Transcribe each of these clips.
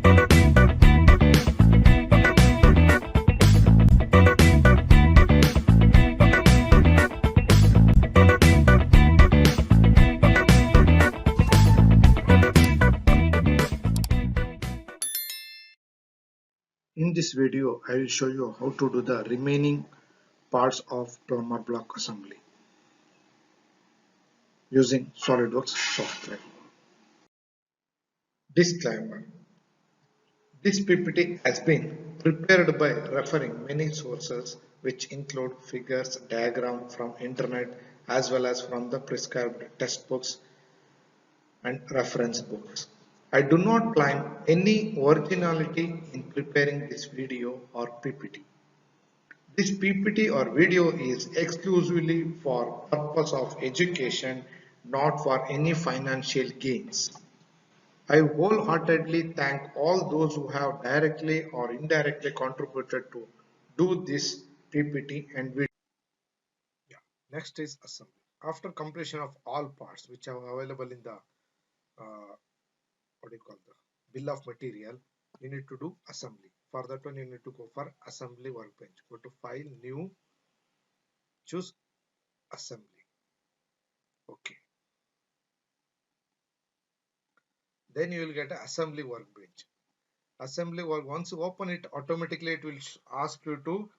In this video, I will show you how to do the remaining parts of plumber block assembly using SolidWorks software. Disclaimer: this PPT has been prepared by referring many sources which include figures, diagrams from internet as well as from the prescribed textbooks and reference books. I do not claim any originality in preparing this video or PPT. This PPT or video is exclusively for purpose of education, not for any financial gains. I wholeheartedly thank all those who have directly or indirectly contributed to do this PPT and video. Yeah. Next is assembly. After completion of all parts which are available in the what do you call the bill of material, you need to do assembly. For that one, you need to go for assembly workbench. Go to file, new, choose assembly. Okay. Then you will get an assembly workbench. Assembly work, once you open it, automatically it will ask you to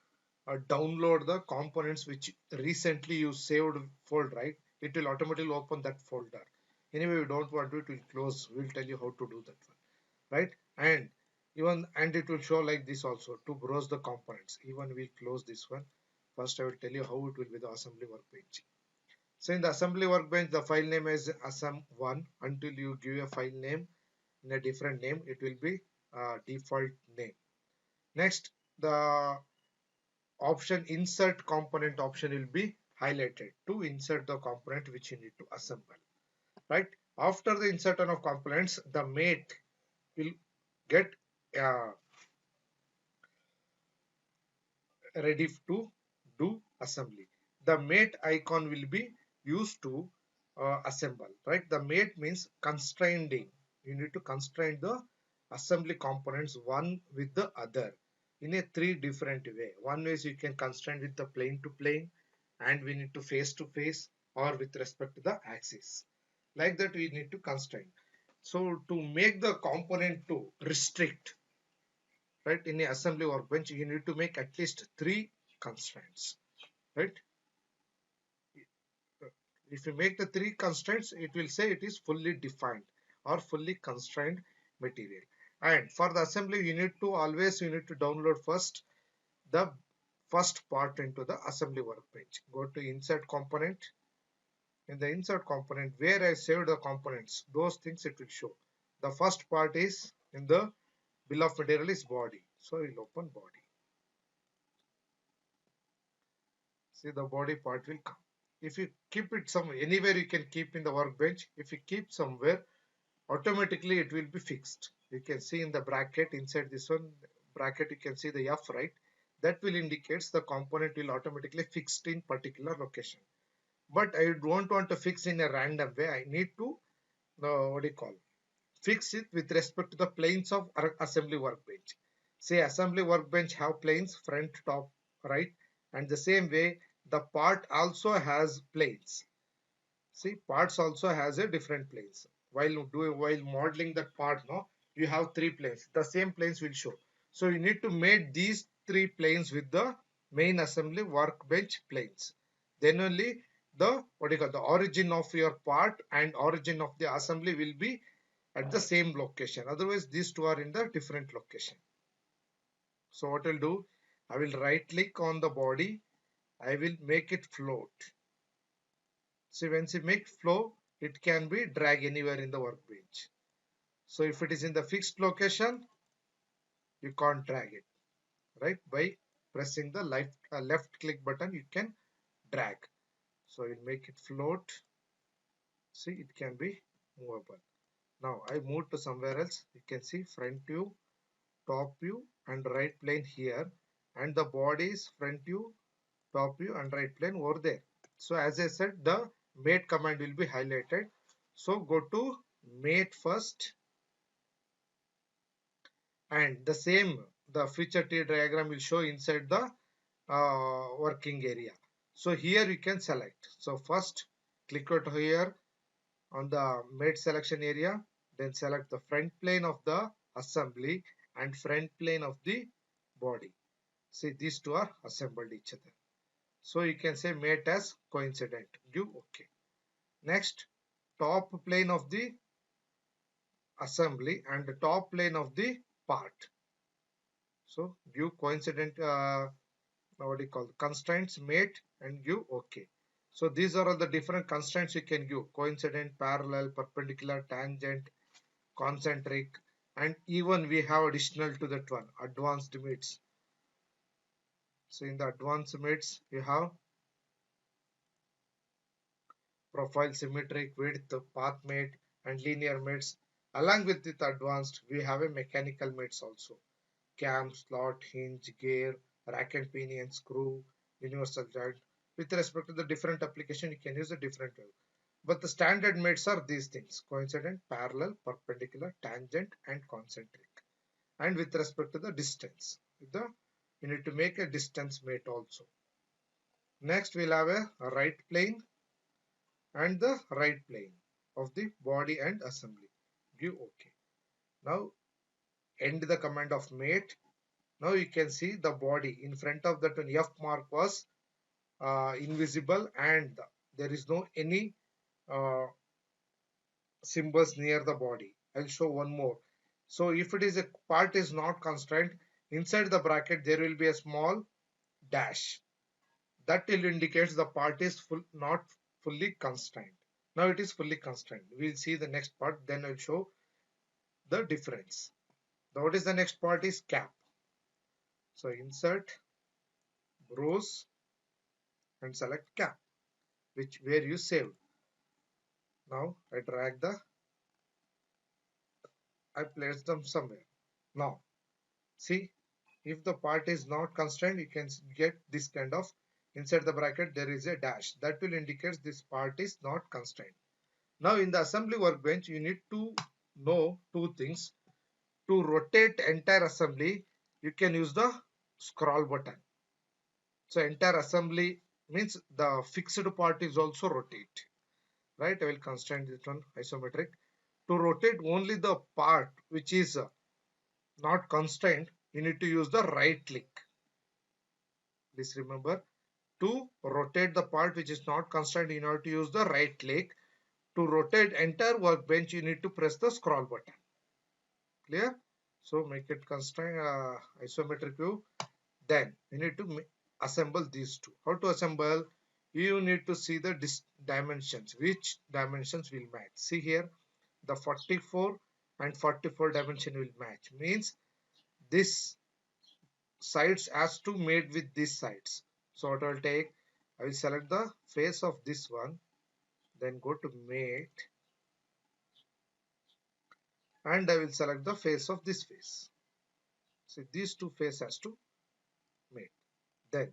download the components which recently you saved folder, right? It will automatically open that folder. Anyway, we don't want it will close. We'll tell you how to do that one, right? And it will show like this also to browse the components. Even we close this one. First, I will tell you how it will be the assembly workbench. So in the assembly workbench, the file name is assem1. Until you give a file name in a different name, it will be default name. Next, the option insert component option will be highlighted to insert the component which you need to assemble, right? After the insertion of components, the mate will get uh, ready to do assembly. The mate icon will be used to assemble, right? The mate means constraining. You need to constrain the assembly components one with the other in a three different way. One is you can constrain with the plane to plane, and we need to face to face, or with respect to the axis. Like that we need to constrain. So to make the component to restrict, right, in a assembly workbench, you need to make at least three constraints, right? If you make the three constraints, it will say it is fully defined or fully constrained material. And for the assembly, you need to download first the first part into the assembly workbench. Go to insert component. In the insert component, where I saved the components, those things it will show. The first part is in the bill of material is body. So we'll open body. See, the body part will come. If you keep it anywhere you can keep in the workbench. If you keep somewhere, automatically it will be fixed. You can see in the bracket inside this one bracket, you can see the F, right? That will indicates the component will automatically fixed in particular location. But I don't want to fix in a random way. I need to what do you call, fix it with respect to the planes of assembly workbench. Say assembly workbench have planes front, top, right, and the same way the part also has planes. See, parts also has a different planes. While modeling that part, no, you have three planes. The same planes will show. So you need to make these three planes with the main assembly workbench planes. Then only the what do you call, the origin of your part and origin of the assembly will be at the same location. Otherwise, these two are in the different location. So what I'll do, I will right click on the body. I will make it float. So once you make flow, it can be drag anywhere in the workbench. So if it is in the fixed location, you can't drag it, right? By pressing the left click button, you can drag. So you'll make it float. See, it can be movable. Now I move to somewhere else. You can see front view, top view, and right plane here, and the body is front view, top view, and right plane over there. So as I said, the mate command will be highlighted. So go to mate first. and the feature tree diagram will show inside the working area. So here you can select. So first click out here on the made selection area, then select the front plane of the assembly and front plane of the body. See, these two are assembled each other. So you can say mate as coincident. Give OK. Next, top plane of the assembly and the top plane of the part. So give coincident, what do you call, constraints mate and give OK. So these are all the different constraints you can give: coincident, parallel, perpendicular, tangent, concentric, and even we have additional to that one, advanced mates. So in the advanced mates you have profile, symmetric, width, path mate, and linear mates. Along with it advanced, we have a mechanical mates also: cam, slot, hinge, gear, rack and pinion, screw, universal joint. With respect to the different application, you can use a different way. But the standard mates are these things: coincident, parallel, perpendicular, tangent, and concentric. And with respect to the distance, you need to make a distance mate also. Next, we'll have a right plane and the right plane of the body and assembly. Give OK. Now end the command of mate. Now you can see the body in front of that one F mark was invisible, and there is no any uh, symbols near the body. I'll show one more. So if it is a part is not constrained, inside the bracket there will be a small dash. That will indicate the part is not fully constrained. Now it is fully constrained. We'll see the next part, then I'll show the difference. Now what is the next part is cap. So insert, browse, and select cap, which where you saved. Now I drag I place them somewhere. Now see, if the part is not constrained, you can get this kind of, inside the bracket there is a dash that will indicate this part is not constrained. Now in the assembly workbench, you need to know two things. To rotate entire assembly, you can use the scroll button. So entire assembly means the fixed part is also rotate. Right? I will constrain this one isometric. To rotate only the part which is not constrained, you need to use the right click. Please remember, to rotate the part which is not constrained, you need to use the right click. To rotate entire workbench, you need to press the scroll button. Clear? So make it constraint isometric view. Then you need to assemble these two. How to assemble? You need to see the dimensions. Which dimensions will match? See here, the 44 and 44 dimension will match. Means this sides has to mate with these sides. So what I will take? I will select the face of this one. Then go to mate, and I will select the face of this face. So these two faces has to mate. Then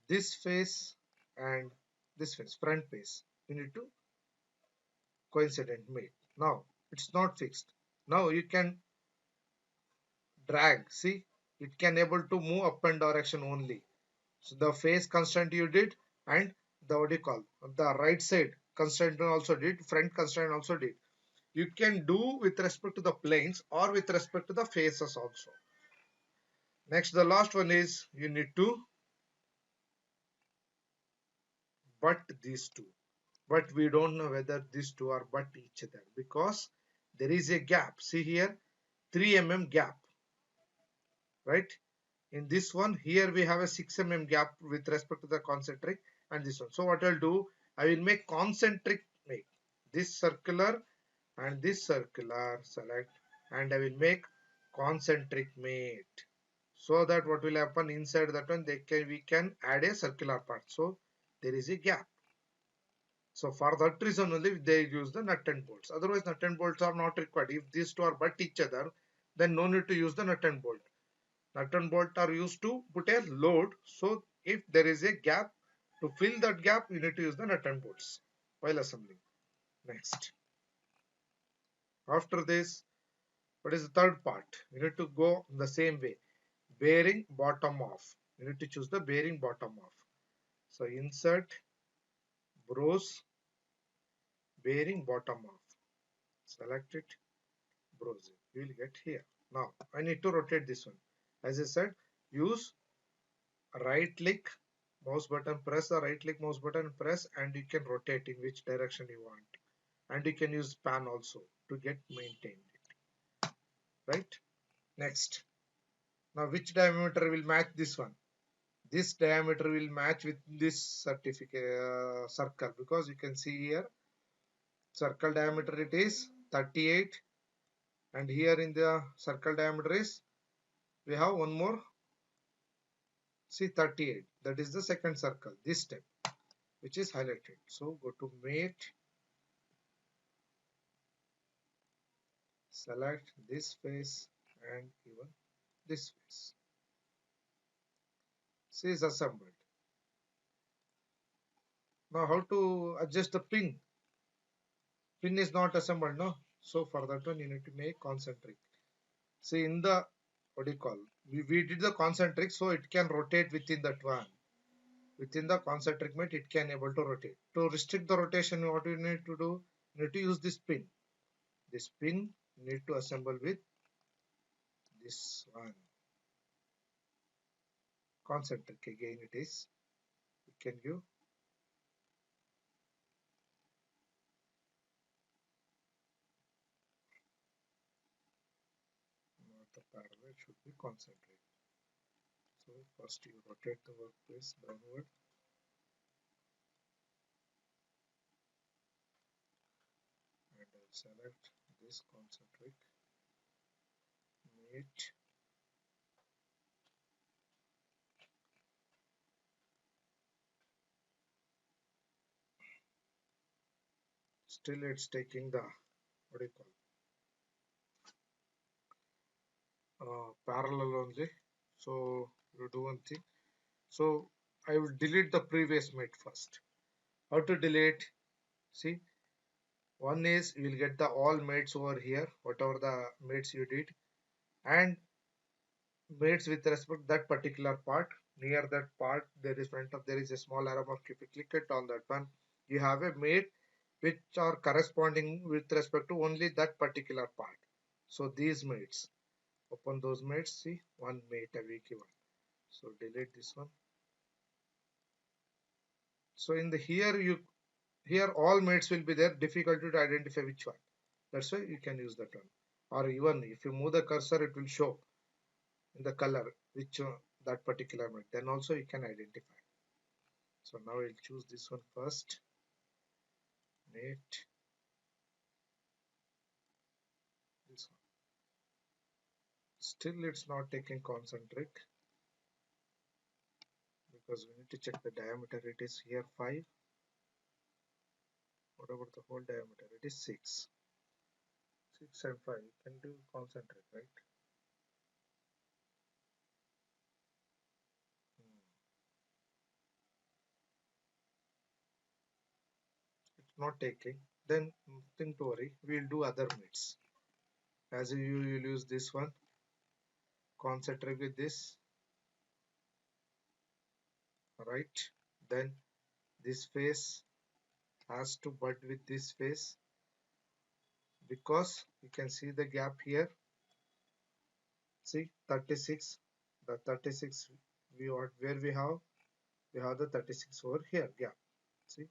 this face and this face, front face, you need to coincident mate. Now it's not fixed. Now you can drag. See, it can able to move up and direction only. So the face constraint you did, and the what do you call, the right side constraint also did, front constraint also did. You can do with respect to the planes or with respect to the faces also. Next, the last one is you need to butt these two. But we don't know whether these two are butt each other because there is a gap. See here, 3 mm gap, right? In this one here we have a 6 mm gap with respect to the concentric and this one. So what I'll do, I will make concentric make this circular and this circular select, and I will make concentric mate, so that what will happen inside that one we can add a circular part. So there is a gap. So for that reason only they use the nut and bolts. Otherwise nut and bolts are not required. If these two are butt each other, then no need to use the nut and bolt. Nut and bolt are used to put a load. So if there is a gap, to fill that gap, you need to use the nut and bolts while assembling. Next. After this, What is the third part? You need to go the same way. Bearing bottom off. You need to choose the bearing bottom off. So insert, browse, bearing bottom off. Select it, browse it. You will get here. Now I need to rotate this one. As I said, use right click mouse button, press the right click mouse button, press, and you can rotate in which direction you want. And you can use pan also to get maintained. Right? Next. Now which diameter will match this one? This diameter will match with this circle, because you can see here circle diameter it is 38, and here in the circle diameter is we have one more, see 38. That is the second circle, this step which is highlighted. So go to mate, select this face and even this face. See, is assembled. Now how to adjust the pin? Pin is not assembled, no? So for that one you need to make concentric. See, in the, what do you call, we did the concentric, so it can rotate within that one. Within the concentric mate it can able to rotate. To restrict the rotation, what you need to do, you need to use this pin. This pin you need to assemble with this one. Concentric again it is. You can give not the parallel, should be concentric. So first you rotate the workpiece downward. And I'll select this concentric mate. Still it's taking the, what do you call, parallel only. So you do one thing. So I will delete the previous mate first. How to delete? See, one is you will get the all mates over here, whatever the mates you did, and mates with respect to that particular part. Near that part there is front of, there is a small arrow mark. If you click it on that one, you have a mate which are corresponding with respect to only that particular part. So these mates, open those mates, see one mate a weak given. So delete this one. So in the here you, here all mates will be there, difficult to identify which one. That's why you can use that one. Or even if you move the cursor, it will show in the color which that particular mate. Then also you can identify. So now I'll choose this one first. Mate. This one. Still it's not taking concentric, because we need to check the diameter. It is here 5. What about the whole diameter? It is 6. 6 and 5. You can do concentric, right? It's not taking. Then nothing to worry. We'll do other mates. As you will use this one. Concentric with this. Right. Then this face has to bud with this face, because you can see the gap here. See 36. The 36 we want, where we have the 36 over here gap. See,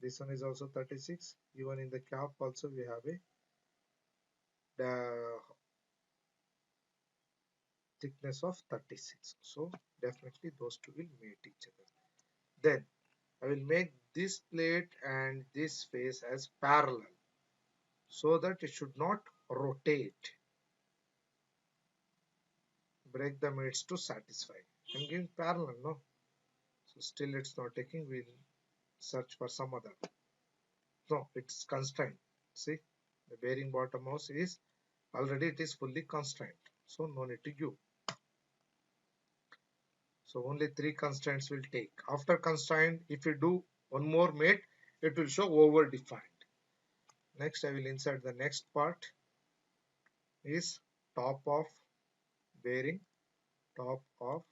this one is also 36. Even in the cap also we have a the thickness of 36. So definitely those two will meet each other. Then I will make this plate and this face as parallel, so that it should not rotate. Break the mates to satisfy. I'm giving parallel, no? So still it's not taking. We'll search for some other. No, it's constrained. See, the bearing bottom mouse is already, it is fully constrained. So no need to give. So only 3 constraints will take. After constraint, if you do one more mate, it will show over defined. Next, I will insert the next part. is top of bearing, top of,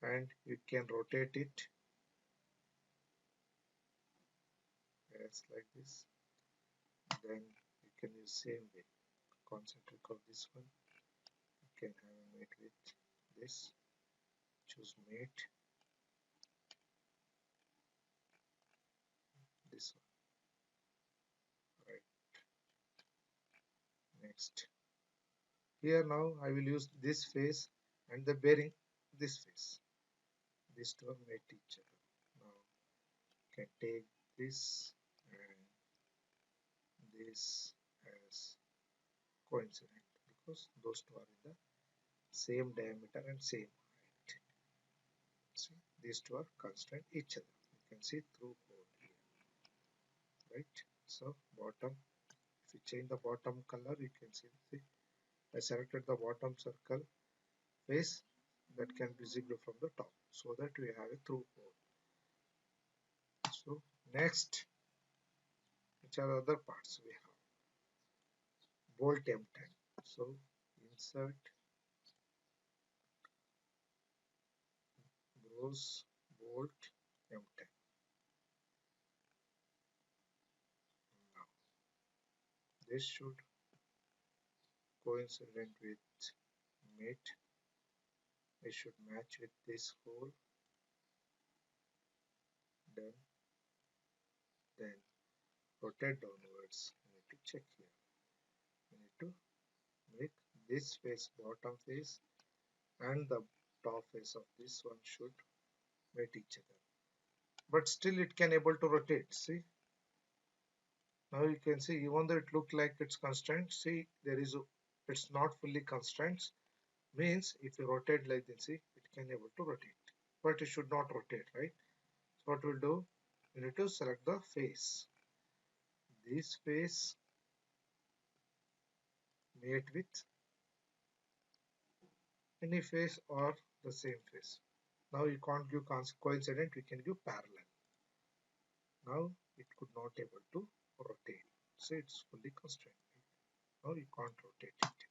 and you can rotate it as like this. Then you can use same way concentric of this one. You can have a mate with this. Choose mate, this one, right? Next, here now I will use this face and the bearing this face. These two are mate each other. Now can take this and this as coincident because those two are in the same diameter and same height. See, these two are constant each other. You can see through hole here, right? So bottom, if you change the bottom color, you can see. See, I selected the bottom circle face that can be visible from the top, so that we have a through hole. So next, which are other parts we have? Bolt M10. So insert, brose, bolt M10. Now this should coincident with mate. It should match with this hole. Done. Then rotate downwards. You need to check here. You need to make this face bottom face and the top face of this one should meet each other. But still it can able to rotate. See, now you can see even though it look like it's constrained, see there is a, it's not fully constrained. Means if you rotate like this, see it can able to rotate, but it should not rotate, right? So what we'll do, we need to select the face. This face mate with any face or the same face. Now you can't give coincident, we can give parallel. Now it could not able to rotate. So it's fully constrained. Now you can't rotate it,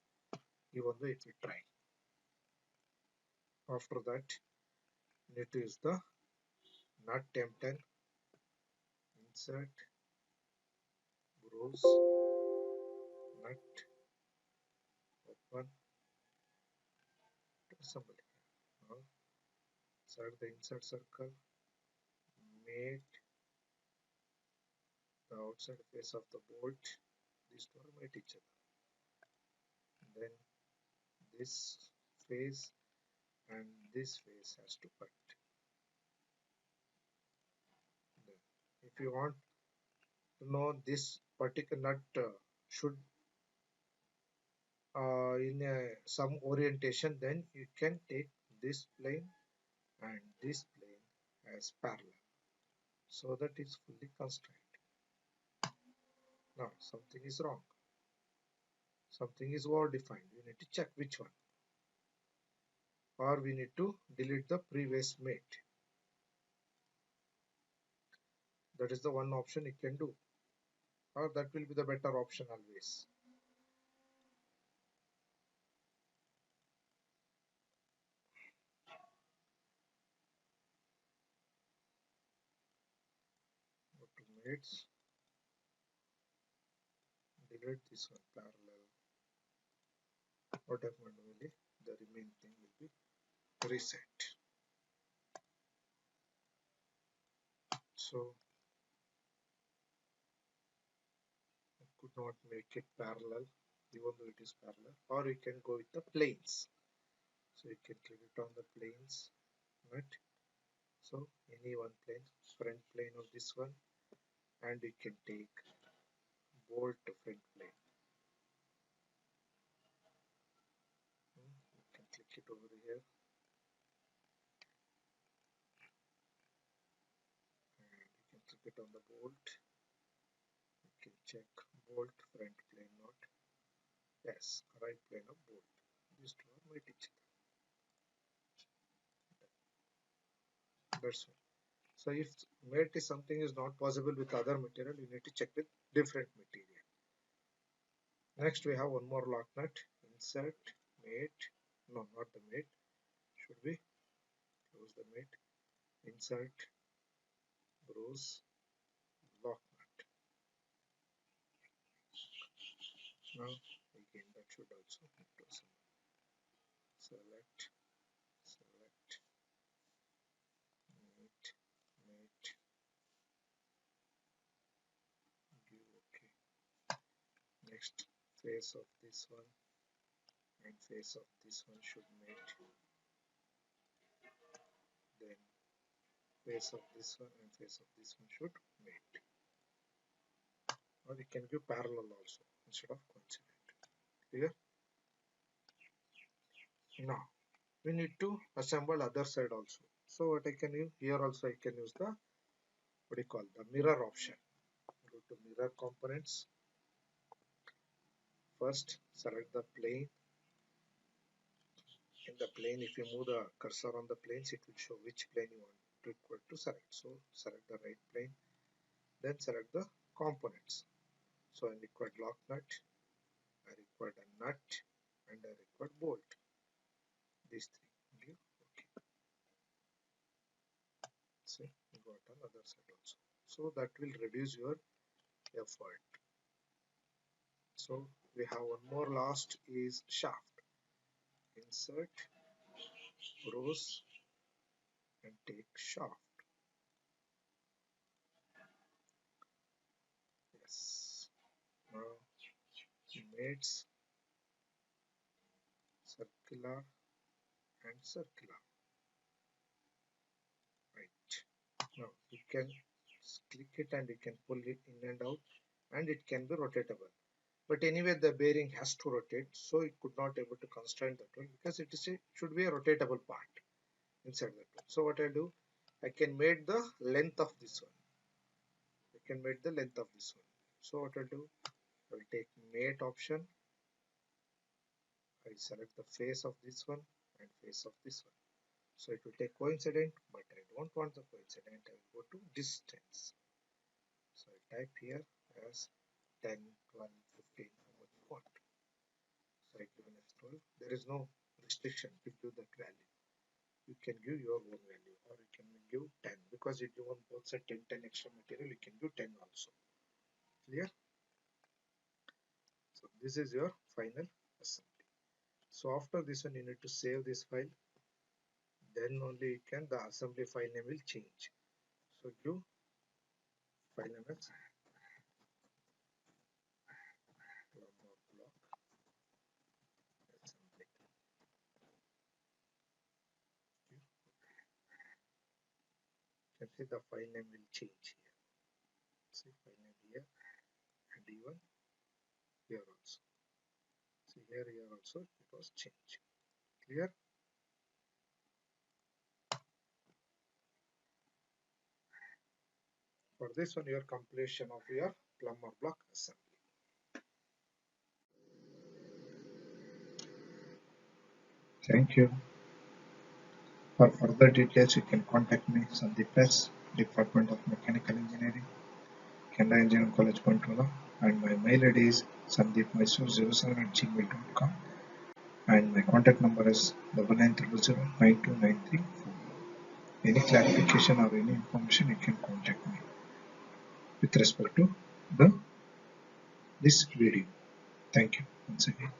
even though if you try. After that, you need to use the nut M10, insert, browse, nut, open, assemble. Now insert the insert circle, mate the outside face of the bolt. These two are mate each other. Then this face and this face has to cut. Then if you want to know this particular nut should in some orientation, then you can take this plane and this plane as parallel, so that is fully constrained. Now something is wrong, something is over defined. You need to check which one, or we need to delete the previous mate. That is the one option you can do, or that will be the better option always. Go to mates, delete this one parallel. What happened manually, the remaining thing will be reset. So I could not make it parallel, even though it is parallel, or you can go with the planes. So you can click it on the planes, right? So any one plane, front plane of this one, and you can take bolt to front plane. You can click it over here, and you can click it on the bolt. You can check bolt front plane not. Yes, right plane of bolt. These two are mate each other. That's all. So if mate is something is not possible with other material, you need to check with different material. Next we have one more lock nut. Insert, mate, no, not the mate, should be close the mate, insert, browse, lock nut. Now again that should also have to select, mate, give OK. Next face of this one and face of this one should mate. Then face of this one and face of this one should mate. Or we can give parallel also instead of coincident. Clear? Now we need to assemble other side also. So what I can use here also, I can use the what do you call the mirror option. Go to mirror components. First select the plane. In the plane, if you move the cursor on the planes, it will show which plane you want to select. So select the right plane, then select the components. So I required lock nut, I required a nut, and I required bolt. These three. Okay. See, you got another side also. So that will reduce your effort. So we have one more last is shaft. Insert, browse, and take shaft. Yes. Now mates, circular and circular. Right. Now you can click it and you can pull it in and out, and it can be rotatable. But anyway, the bearing has to rotate, so it could not able to constrain that one because it should be a rotatable part inside that one. So what I do, I can make the length of this one. I can make the length of this one. So what I do, I will take mate option. I select the face of this one and face of this one. So it will take coincident, but I don't want the coincident. I will go to distance. So I type here as 10, 12, 15, how much you want. So I give an F12. There is no restriction to give that value. You can give your own value, or you can give 10 because if you want both set 10, 10 extra material, you can give 10 also. Clear? So this is your final assembly. So after this one, you need to save this file. Then only you can the assembly file name will change. So give file name as block assembly. You can see the file name will change here. See file name here and even here also. See here also it was changed. Clear? For this one, your completion of your plumber block assembly. Thank you. For further details, you can contact me, Sandeep S, Department of Mechanical Engineering, Canara Engineering College, Pantula, and my mail ID is sandeepmysore07@gmail.com, and my contact number is 99009293. Any clarification or any information, you can contact me with respect to this video. Thank you once again.